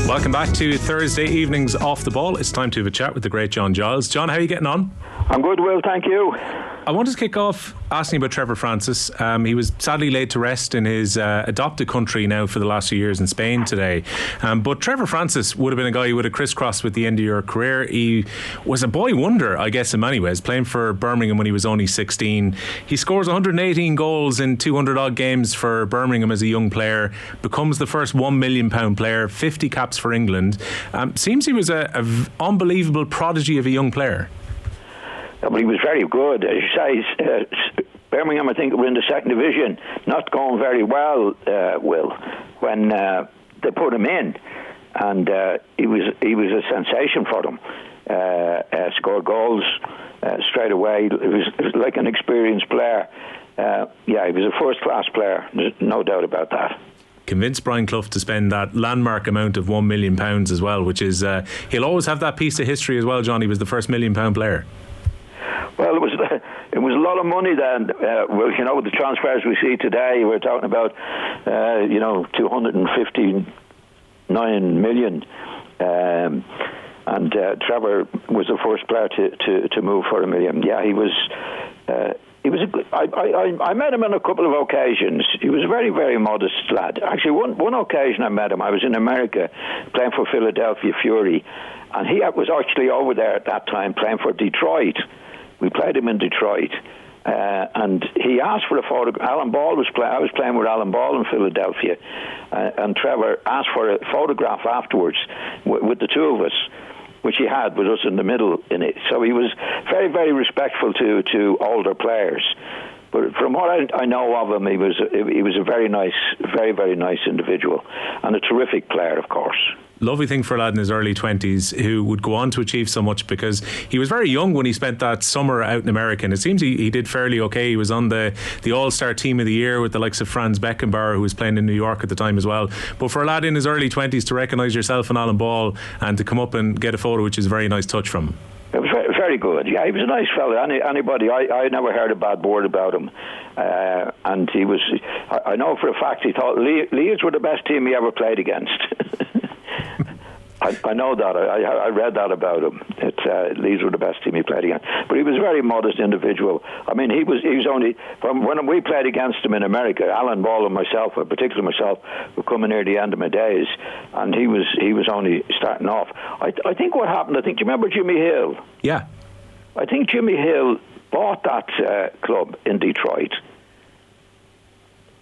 Welcome back to Thursday evenings Off the Ball. It's time to have a chat with the great John Giles. John, how are you getting on? I'm good, Will, thank you. I wanted to kick off asking about Trevor Francis. He was sadly laid to rest in his adopted country now for the last few years in Spain today. But Trevor Francis would have been a guy who would have crisscrossed with the end of your career. He was a boy wonder, I guess, in many ways, playing for Birmingham when he was only 16. He scores 118 goals in 200 odd games for Birmingham as a young player, becomes the first £1 million player, 50 caps for England. Seems he was an unbelievable prodigy of a young player. But he was very good. As you say, Birmingham, I think, were in the second division, not going very well, Will, when they put him in. And he was a sensation for them. Scored goals straight away. It was like an experienced player. He was a first-class player. There's no doubt about that. Convinced Brian Clough to spend that landmark amount of £1 million as well, which is, he'll always have that piece of history as well, John. He was the first £1 million player. Well, it was a lot of money then. Well, you know, with the transfers we see today, we're talking about, 259 million. And Trevor was the first player to move for $1 million. Yeah, he was a good. I met him on a couple of occasions. He was a very, very modest lad. Actually, one occasion I met him, I was in America playing for Philadelphia Fury, and he was actually over there at that time playing for Detroit. We played him in Detroit, and he asked for a photograph. I was playing with Alan Ball in Philadelphia, and Trevor asked for a photograph afterwards with the two of us, which he had with us in the middle in it. So he was very, very respectful to older players. But from what I know of him, he was a very nice, very, very nice individual, and a terrific player, of course. Lovely thing for a lad in his early 20s who would go on to achieve so much, because he was very young when he spent that summer out in America, and it seems he did fairly okay. He was on the All-Star team of the year with the likes of Franz Beckenbauer, who was playing in New York at the time as well. But for a lad in his early 20s to recognise yourself and Alan Ball and to come up and get a photo, which is a very nice touch from him. It was very, very good. Yeah, he was a nice fellow. Anybody, I never heard a bad word about him. And he was, I know for a fact he thought Leeds were the best team he ever played against. I know that. I read that about him. Leeds were the best team he played against. But he was a very modest individual. I mean, he was only, from when we played against him in America, Alan Ball and myself, particularly myself, were coming near the end of my days, and he was only starting off. I think what happened, do you remember Jimmy Hill? Yeah. I think Jimmy Hill bought that club in Detroit.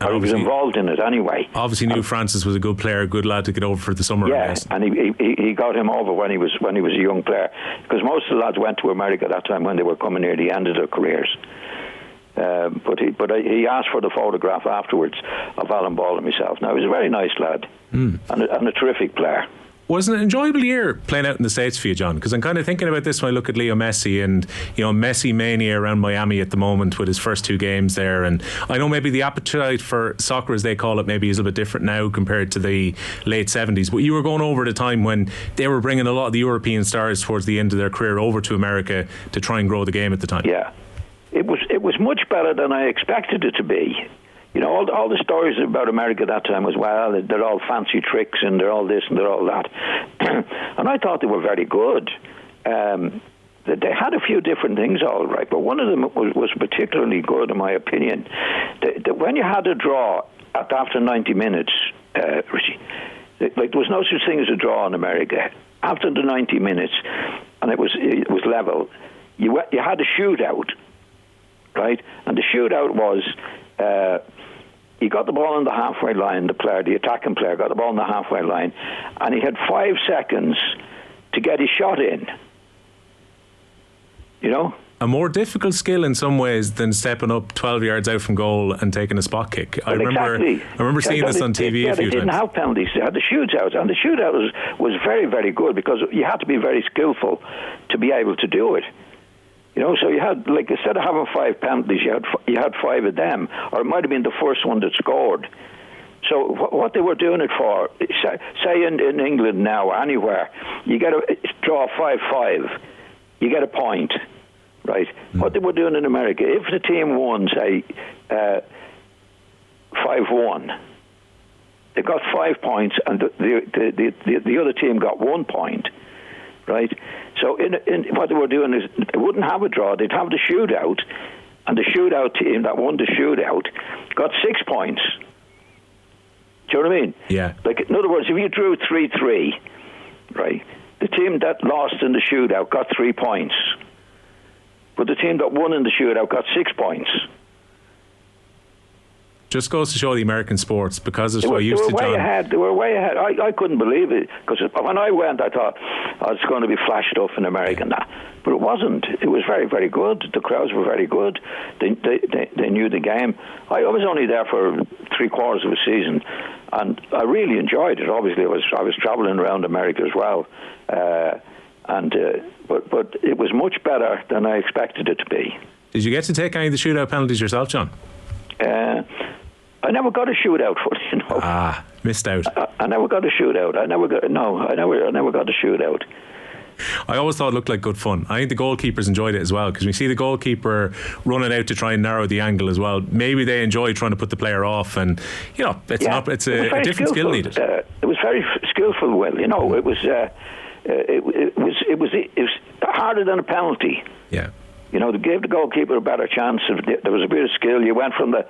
Or he was involved in it anyway. Obviously knew Francis was a good player, a good lad to get over for the summer. Yeah, and he got him over when he was a young player, because most of the lads went to America at that time when they were coming near the end of their careers. But he asked for the photograph afterwards of Alan Ball and myself. Now, he was a very nice lad and a terrific player. Was it an enjoyable year playing out in the States for you, John? Because I'm kind of thinking about this when I look at Leo Messi and, Messi mania around Miami at the moment with his first two games there. And I know maybe the appetite for soccer, as they call it, maybe is a bit different now compared to the late 70s. But you were going over at a time when they were bringing a lot of the European stars towards the end of their career over to America to try and grow the game at the time. Yeah. It was much better than I expected it to be. All the stories about America at that time was, well, they're all fancy tricks and they're all this and they're all that. And I thought they were very good. They had a few different things, all right, but one of them was particularly good, in my opinion. When you had a draw after 90 minutes, Richie, there was no such thing as a draw in America. After the 90 minutes, and it was level, you had a shootout, right? And the shootout was... he got the ball on the halfway line, the attacking player got the ball on the halfway line, and he had 5 seconds to get his shot in. A more difficult skill in some ways than stepping up 12 yards out from goal and taking a spot kick. I remember seeing this on TV a few times. They didn't have penalties. They had the shootouts, and the shootout was very, very good, because you had to be very skillful to be able to do it. So you had, instead of having 5 penalties, you had 5 of them, or it might have been the first one that scored. So what they were doing it for, say in England now, anywhere, you get a draw 5-5, you get a point, right? What they were doing in America, if the team won, say, 5-1, they got 5 points, and the other team got 1 point, right? So in what they were doing is they wouldn't have a draw; they'd have the shootout, and the shootout team that won the shootout got 6 points. Do you know what I mean? Yeah. Like, in other words, if you drew 3-3, right, the team that lost in the shootout got 3 points, but the team that won in the shootout got 6 points. Just goes to show the American sports, because it's what used to, John. They were way ahead. I couldn't believe it, because when I went, I thought, oh, it's going to be flash stuff in America, but it wasn't. It was very, very good. The crowds were very good. They knew the game. I was only there for 3/4 of a season, and I really enjoyed it. Obviously, I was travelling around America as well, but it was much better than I expected it to be. Did you get to take any of the shootout penalties yourself, John? I never got a shootout for it, you know. Ah, missed out. I never got a shootout. I never got a shootout. I always thought it looked like good fun. I think the goalkeepers enjoyed it as well, because we see the goalkeeper running out to try and narrow the angle as well. Maybe they enjoy trying to put the player off, and you know, it's a different skill needed. It was very skillful, Will. You know, it was harder than a penalty. Yeah. You know, they gave the goalkeeper a better chance. There was a bit of skill. You went from the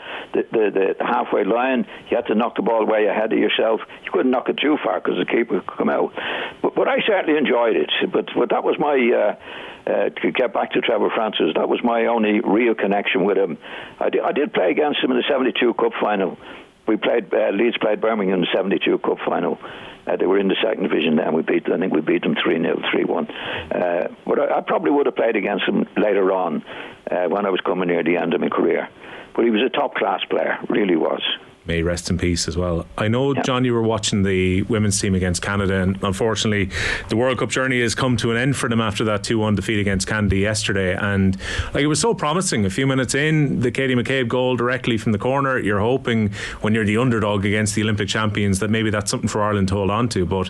halfway line. You had to knock the ball way ahead of yourself. You couldn't knock it too far because the keeper could come out. But I certainly enjoyed it. But that was my, to get back to Trevor Francis, that was my only real connection with him. I did play against him in the 72 Cup final. We played, Leeds played Birmingham in the 72 Cup final. They were in the second division then. I think we beat them 3-0, 3-1. But I probably would have played against him later on when I was coming near the end of my career. But he was a top-class player, really was. May he rest in peace as well. I know, John, you were watching the women's team against Canada, and unfortunately the World Cup journey has come to an end for them after that 2-1 defeat against Canada yesterday. And like, it was so promising. A few minutes in, the Katie McCabe goal directly from the corner. You're hoping, when you're the underdog against the Olympic champions, that maybe that's something for Ireland to hold on to. But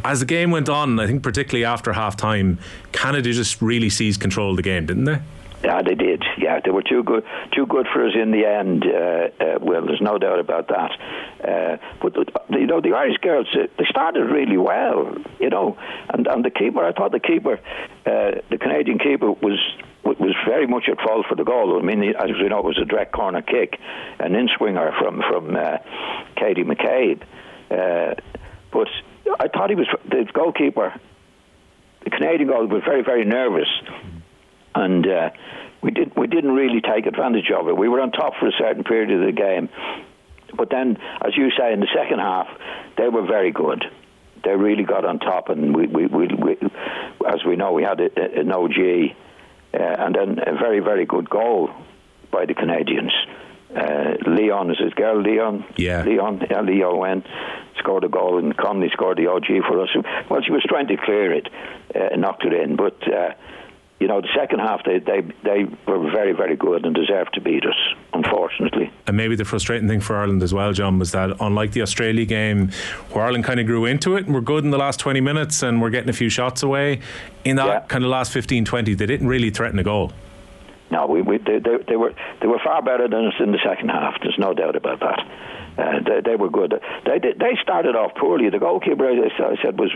as the game went on, I think particularly after half time, Canada just really seized control of the game, didn't they? Yeah, they did. Yeah, they were too good for us in the end. Well, there's no doubt about that. But you know, the Irish girls, they started really well. You know, and the keeper, I thought the keeper, the Canadian keeper, was very much at fault for the goal. I mean, as we know, it was a direct corner kick, an in-swinger from Katie McCabe. But I thought the goalkeeper, the Canadian goalkeeper, was very, very nervous. And we didn't really take advantage of it. We were on top for a certain period of the game, but then, as you say, in the second half, they were very good. They really got on top, and we as we know, we had an OG, and then a very, very good goal by the Canadians. Leon, is his girl Leon? Yeah. Leo went, scored a goal, and Conley scored the OG for us. Well, she was trying to clear it, and knocked it in, but. You know, the second half, they were very, very good and deserved to beat us, unfortunately. And maybe the frustrating thing for Ireland as well, John, was that unlike the Australia game, where Ireland kind of grew into it and were good in the last 20 minutes and were getting a few shots away, in that kind of last 15-20, they didn't really threaten a goal. No, they were far better than us in the second half. There's no doubt about that. They were good. They started off poorly. The goalkeeper, as I said, was.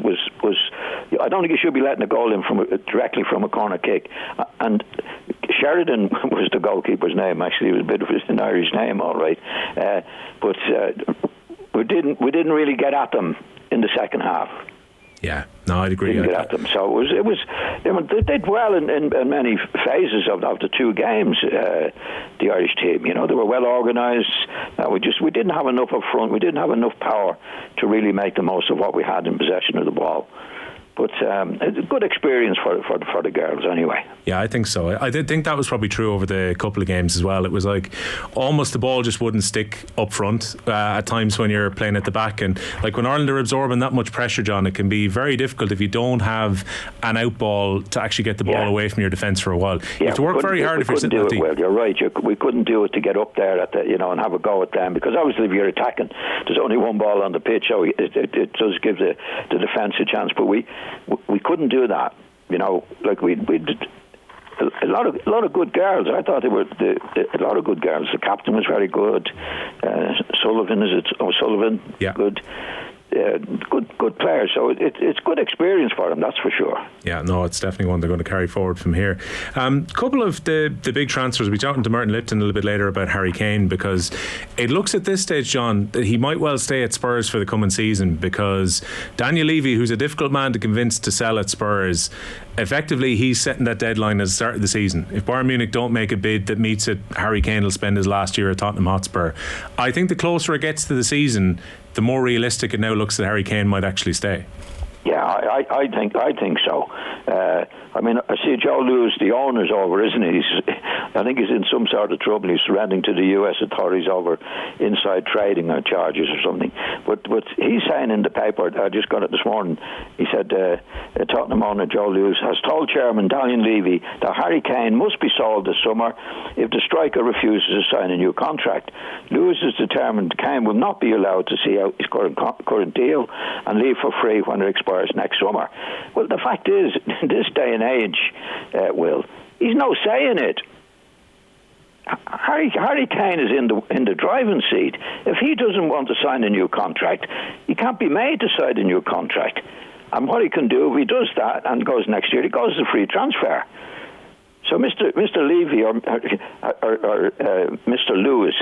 I don't think he should be letting a goal in directly from a corner kick. And Sheridan was the goalkeeper's name. Actually, it was a bit of an Irish name, all right. But we didn't really get at them in the second half. Yeah, no, I'd agree. Didn't get at them. So it was they did well in many phases of the two games. The Irish team, you know, they were well organised. We didn't have enough up front. We didn't have enough power to really make the most of what we had in possession of the ball. But it's a good experience for the girls anyway. Yeah, I think so. I did think that was probably true over the couple of games as well. It was like almost the ball just wouldn't stick up front at times when you're playing at the back. And like when Ireland are absorbing that much pressure, John, it can be very difficult if you don't have an out ball to actually get the ball away from your defence for a while. You have to work very hard if you're sitting at the... Well, you're right. We couldn't do it to get up there at and have a go at them, because obviously if you're attacking, there's only one ball on the pitch, so it does give the defence a chance. But we couldn't do that, you know. Like we a lot of good girls. I thought they were a lot of good girls. The captain was very good. Sullivan, is it? Oh, Sullivan, yeah. Good. Good players, so it's good experience for them, that's for sure. Yeah, no, it's definitely one they're going to carry forward from here. Couple of the big transfers. We talked to Martin Lipton a little bit later about Harry Kane, because it looks at this stage, John, that he might well stay at Spurs for the coming season, because Daniel Levy, who's a difficult man to convince to sell at Spurs, effectively he's setting that deadline at the start of the season. If Bayern Munich don't make a bid that meets it, Harry Kane will spend his last year at Tottenham Hotspur. I think the closer it gets to the season, the more realistic it now looks that Harry Kane might actually stay. Yeah, I think so. I mean, I see Joe Lewis, the owner's over, isn't he? I think he's in some sort of trouble. He's surrendering to the US authorities over inside trading or charges or something. But he's saying in the paper, I just got it this morning, he said Tottenham owner Joe Lewis has told Chairman Daniel Levy that Harry Kane must be sold this summer if the striker refuses to sign a new contract. Lewis is determined Kane will not be allowed to see out his current deal and leave for free when it expires next summer. Well, the fact is, in this day and age, Will, he's no say in it. Harry Kane is in the driving seat. If he doesn't want to sign a new contract, he can't be made to sign a new contract. And what he can do, if he does that and goes next year, he goes to free transfer. So Mr. Levy or Mr. Lewis,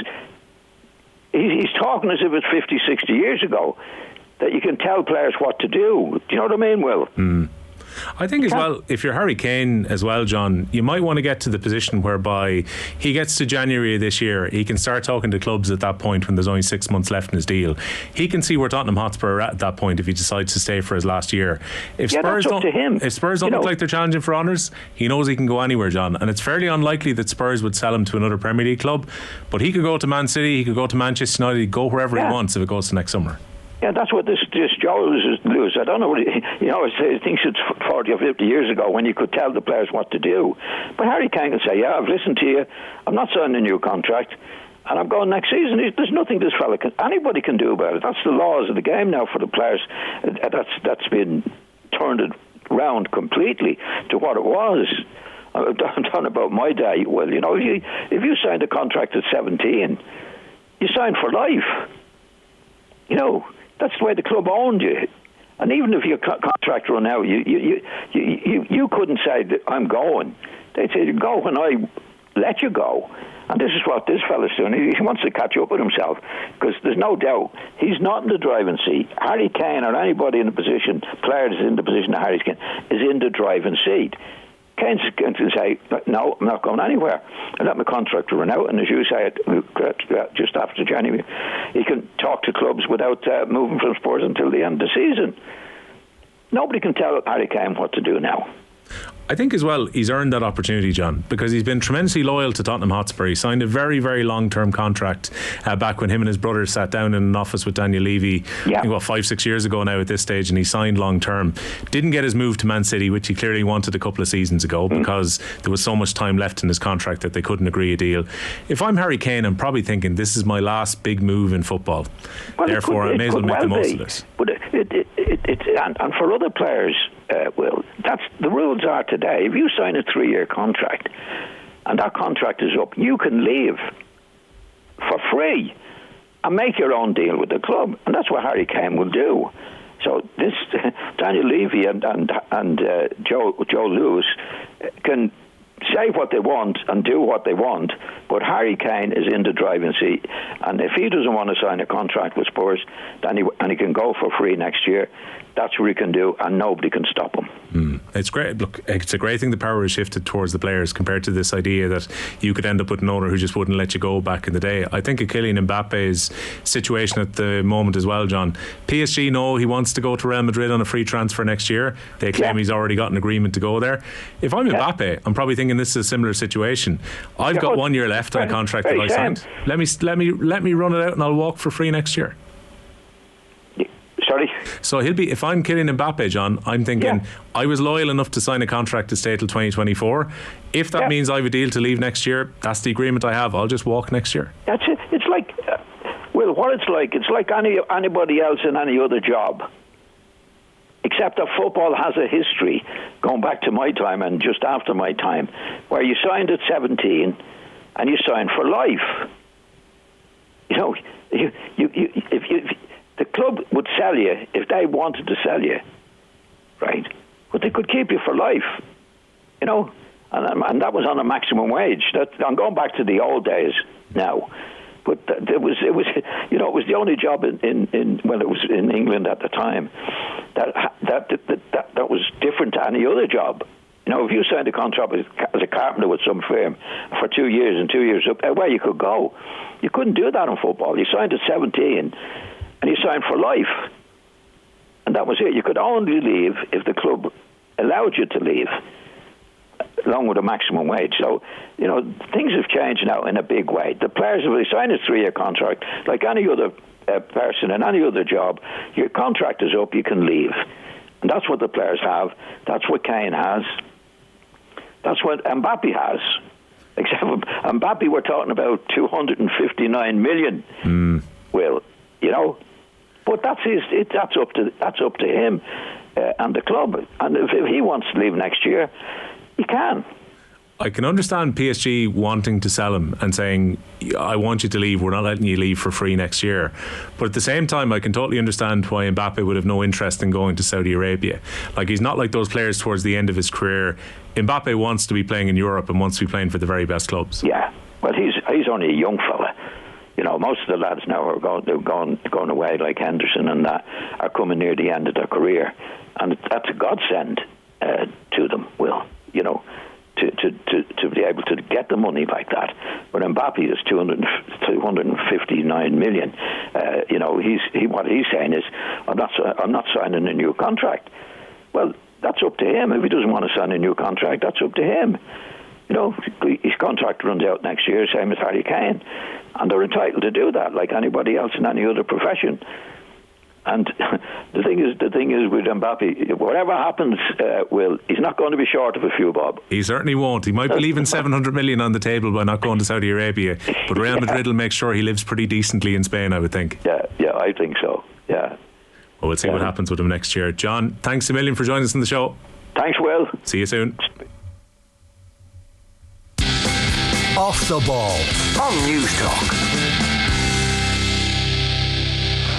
he's talking as if it's 50, 60 years ago, that you can tell players what to do. Do you know what I mean, Will? I think as well, if you're Harry Kane as well, John, you might want to get to the position whereby he gets to January of this year, he can start talking to clubs at that point when there's only 6 months left in his deal. He can see where Tottenham Hotspur are at that point if he decides to stay for his last year. If Spurs don't look like they're challenging for honours, he knows he can go anywhere, John, and it's fairly unlikely that Spurs would sell him to another Premier League club, but he could go to Man City, he could go to Manchester United, go wherever he wants if it goes to next summer. Yeah, that's what this Joe Lewis. I don't know what he thinks it's 40 or 50 years ago when you could tell the players what to do. But Harry Kane can say, yeah, I've listened to you, I'm not signing a new contract, and I'm going next season. There's nothing anybody can do about it. That's the laws of the game now for the players. That's been turned around completely to what it was. I'm talking about my day. Well, if you signed a contract at 17, you signed for life. That's the way the club owned you. And even if your contract run out, you couldn't say that I'm going. They'd say, go when I let you go. And this is what this fella's doing. He wants to catch up with himself, because there's no doubt he's not in the driving seat. Harry Kane or anybody in the position, player that's in the position of Harry Kane, is in the driving seat. Kane's going to say, no, I'm not going anywhere. I let my contract run out, and as you say, just after January, he can talk to clubs without moving from Spurs until the end of the season. Nobody can tell Harry Kane what to do now. I think as well he's earned that opportunity, John, because he's been tremendously loyal to Tottenham Hotspur. He signed a very, very long-term contract back when him and his brother sat down in an office with Daniel Levy, I think 5-6 years ago now at this stage, and he signed long-term. Didn't get his move to Man City, which he clearly wanted a couple of seasons ago, because there was so much time left in his contract that they couldn't agree a deal. If I'm Harry Kane, I'm probably thinking this is my last big move in football. Therefore, I may as well make the most of this. But and for other players, Will, that's the rules are today. If you sign a 3-year contract and that contract is up, you can leave for free and make your own deal with the club, and that's what Harry Kane will do. So this Daniel Levy and Joe Lewis can say what they want and do what they want, but Harry Kane is in the driving seat, and if he doesn't want to sign a contract with Spurs, then he can go for free next year. That's what he can do, and nobody can stop him. It's great. Look, it's a great thing the power has shifted towards the players compared to this idea that you could end up with an owner who just wouldn't let you go back in the day. I think of Kylian Mbappe's situation at the moment as well, John. PSG know he wants to go to Real Madrid on a free transfer next year. They claim he's already got an agreement to go there. If I'm Mbappe, I'm probably thinking this is a similar situation. I've got 1 year left on a contract that I signed. Let me run it out and I'll walk for free next year. Sorry? So if I'm Kylian Mbappe, John, I'm thinking I was loyal enough to sign a contract to stay till 2024. If that means I have a deal to leave next year, that's the agreement I have. I'll just walk next year. That's it. It's like, it's like anybody else in any other job, except that football has a history going back to my time and just after my time, where you signed at 17 and you signed for life. You know, if the club would sell you if they wanted to sell you, right? But they could keep you for life, you know, and that was on a maximum wage. I'm going back to the old days now, but it was you know, it was the only job in it was in England at the time that was different to any other job. You know, if you signed a contract as a carpenter with some firm for 2 years and 2 years up, where you could go, you couldn't do that in football. You signed at 17 and you signed for life. And that was it. You could only leave if the club allowed you to leave, along with a maximum wage. So, you know, things have changed now in a big way. The players, if they sign a 3-year contract, like any other person in any other job, your contract is up, you can leave. And that's what the players have. That's what Kane has. That's what Mbappe has. Except for Mbappe, we're talking about 259 million. Will, you know, but that's up to him and the club. And if he wants to leave next year, he can. I can understand PSG wanting to sell him and saying, I want you to leave, we're not letting you leave for free next year. But at the same time, I can totally understand why Mbappe would have no interest in going to Saudi Arabia. Like, he's not like those players towards the end of his career. Mbappe wants to be playing in Europe and wants to be playing for the very best clubs. Yeah, well, he's only a young fella. You know, most of the lads now are going away, like Henderson and that, are coming near the end of their career. And that's a godsend to them, Will, you know, to be able to get the money like that. But Mbappe is 259 million. You know, what he's saying is, I'm not signing a new contract. Well, that's up to him. If he doesn't want to sign a new contract, that's up to him. You know, his contract runs out next year, same as Harry Kane, and they're entitled to do that, like anybody else in any other profession. And the thing is with Mbappe, whatever happens, Will, he's not going to be short of a few bob. He certainly won't. He might be leaving 700 million on the table by not going to Saudi Arabia, but Real Madrid will make sure he lives pretty decently in Spain, I would think. Yeah, I think so. Yeah. Well, we'll see what happens with him next year. John, thanks a million for joining us on the show. Thanks, Will. See you soon. Off the Ball on News Talk.